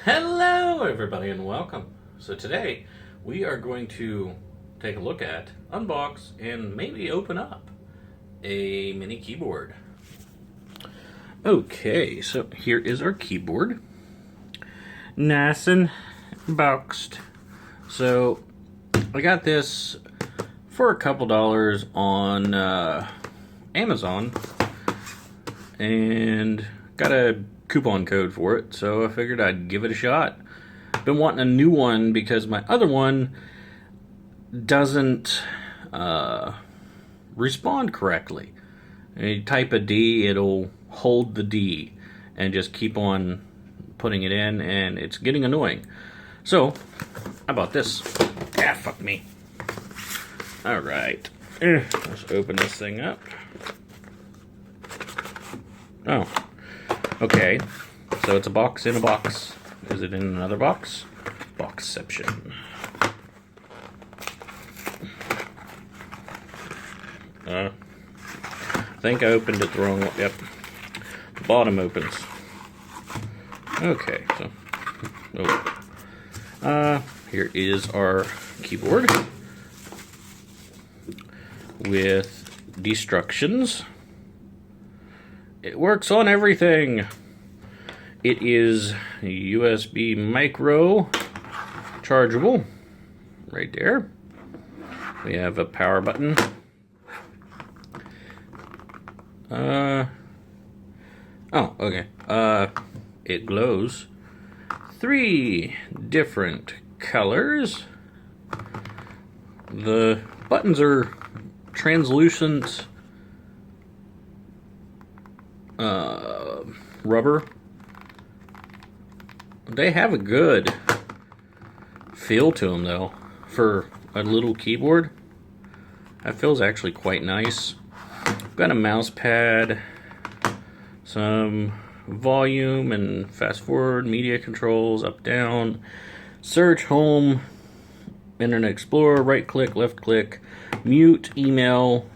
Hello everybody and welcome. So today we are going to take a look at, unbox, and maybe open up a mini keyboard. Okay, so here is our keyboard. Nice and boxed. So I got this for a couple dollars on Amazon and got a coupon code for it, so I figured I'd give it a shot. Been wanting a new one because my other one doesn't respond correctly. And you type a D, it'll hold the D and just keep on putting it in, and it's getting annoying. So I bought this. Ah, fuck me. Alright, let's open this thing up. Oh, okay, so it's a box in a box. Is it in another box? Boxception. I think I opened it the wrong way. Yep, the bottom opens. Okay, so here is our keyboard with destructions. It works on everything. It is USB micro chargeable right there. We have a power button. Oh, okay. It glows 3 different colors. The buttons are translucent rubber. They have a good feel to them though for a little keyboard. That feels actually quite nice. Got a mouse pad, some volume and fast forward, media controls, up down, search, home, Internet Explorer, right click, left click, mute, email,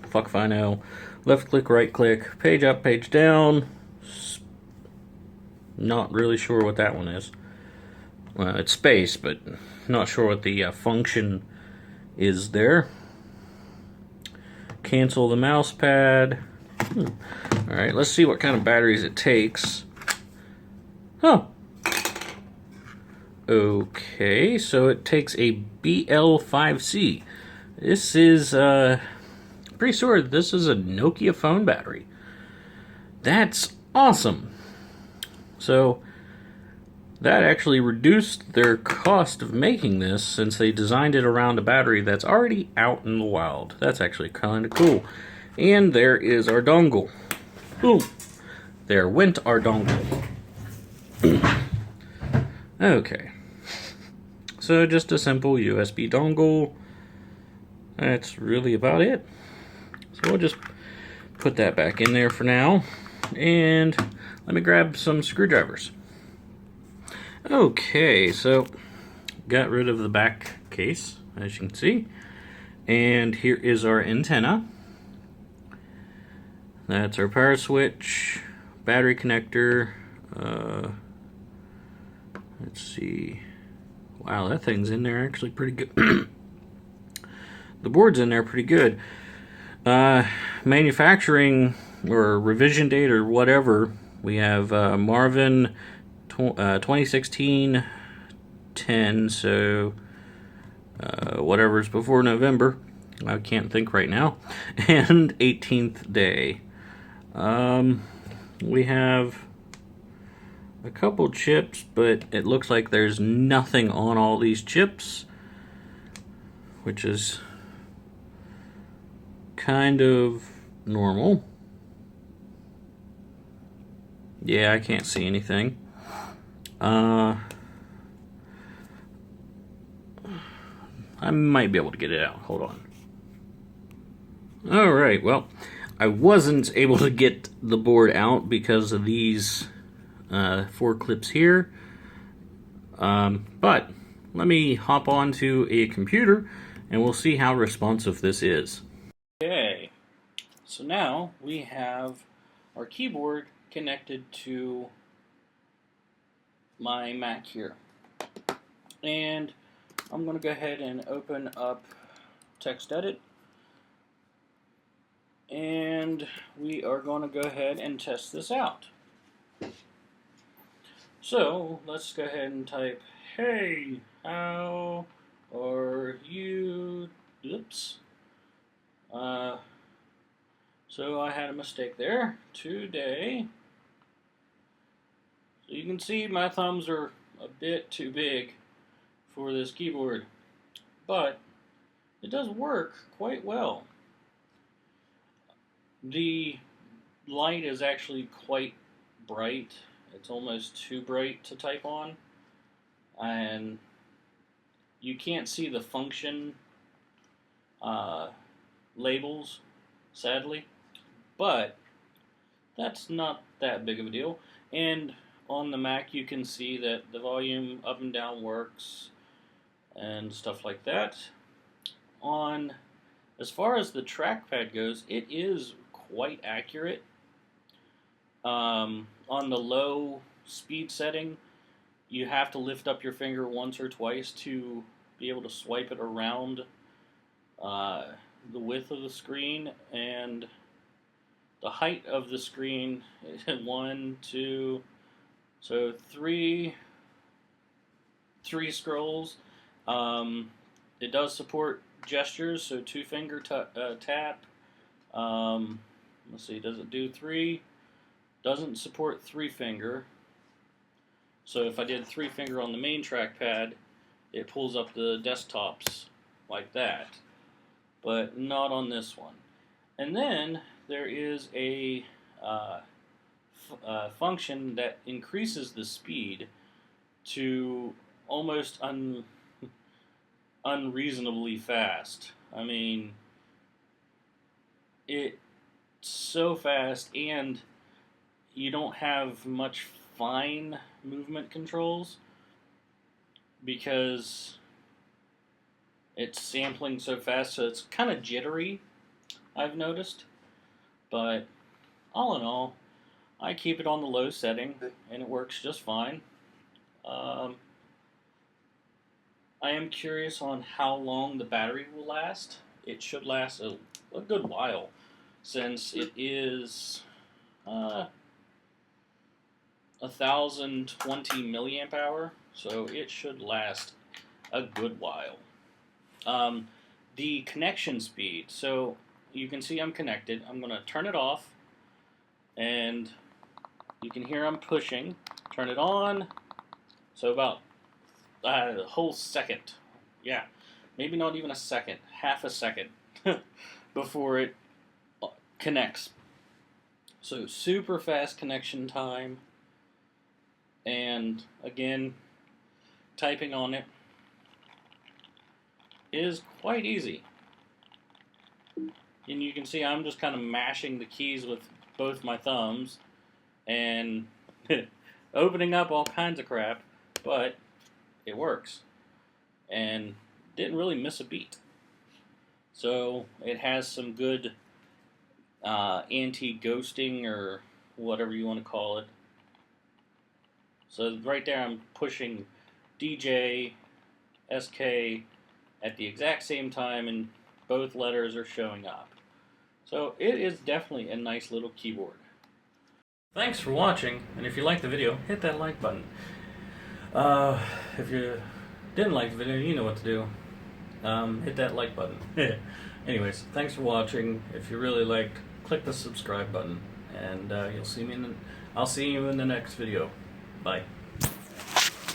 fuck if I know, left click, right click, page up, page down. Not really sure what that one is. Well, it's space, but not sure what the function is there. Cancel the mouse pad. Alright, let's see what kind of batteries it takes. Oh. Okay, so it takes a BL5C. This is, pretty sure this is a Nokia phone battery. That's awesome. So that actually reduced their cost of making this since they designed it around a battery that's already out in the wild. That's actually kind of cool. And there is our dongle. Boom. There went our dongle. Okay. So just a simple USB dongle. That's really about it. So we'll just put that back in there for now. And let me grab some screwdrivers. Okay, so got rid of the back case, as you can see. And here is our antenna. That's our power switch, battery connector. Let's see. Wow, that thing's in there actually pretty good. The board's in there pretty good. Manufacturing or revision date or whatever, we have Marvin 2016 10, so whatever's before November, I can't think right now, and 18th day. We have a couple chips, but it looks like there's nothing on all these chips, which is kind of normal. Yeah, I can't see anything. I might be able to get it out. Hold on. Alright, well, I wasn't able to get the board out because of these 4 clips here. But let me hop onto a computer and we'll see how responsive this is. Okay, so now we have our keyboard connected to my Mac here. And I'm going to go ahead and open up TextEdit. And we are going to go ahead and test this out. So let's go ahead and type, "Hey, how are you?" Oops. So I had a mistake there. Today. So you can see my thumbs are a bit too big for this keyboard, but it does work quite well. The light is actually quite bright. It's almost too bright to type on, and you can't see the function labels, sadly, but that's not that big of a deal. And on the Mac you can see that the volume up and down works and stuff like that. As far as the trackpad goes, it is quite accurate. On the low speed setting, you have to lift up your finger once or twice to be able to swipe it around the width of the screen, and the height of the screen is 1, 2, so three scrolls. It does support gestures, so 2-finger tap. Let's see, does it do 3? Doesn't support 3-finger. So if I did 3-finger on the main trackpad, it pulls up the desktops like that, but not on this one. And then there is a function that increases the speed to almost unreasonably fast. I mean, it's so fast, and you don't have much fine movement controls because it's sampling so fast, so it's kind of jittery, I've noticed. But all in all, I keep it on the low setting and it works just fine. I am curious on how long the battery will last. It should last a good while, since it is 1020 milliamp hour, so it should last a good while. The connection speed, so you can see I'm connected. I'm going to turn it off, and you can hear I'm pushing. Turn it on, so about a whole second, yeah, maybe not even a second, half a second before it connects. So super fast connection time, and again, typing on it is quite easy. And you can see I'm just kind of mashing the keys with both my thumbs and opening up all kinds of crap, but it works and didn't really miss a beat. So it has some good anti-ghosting, or whatever you want to call it. So right there I'm pushing DJ, SK at the exact same time, and both letters are showing up. So it is definitely a nice little keyboard. Thanks for watching, and if you liked the video, hit that like button. If you didn't like the video, you know what to do. Hit that like button. Anyways, thanks for watching. If you really liked, click the subscribe button, and I'll see you in the next video. Bye.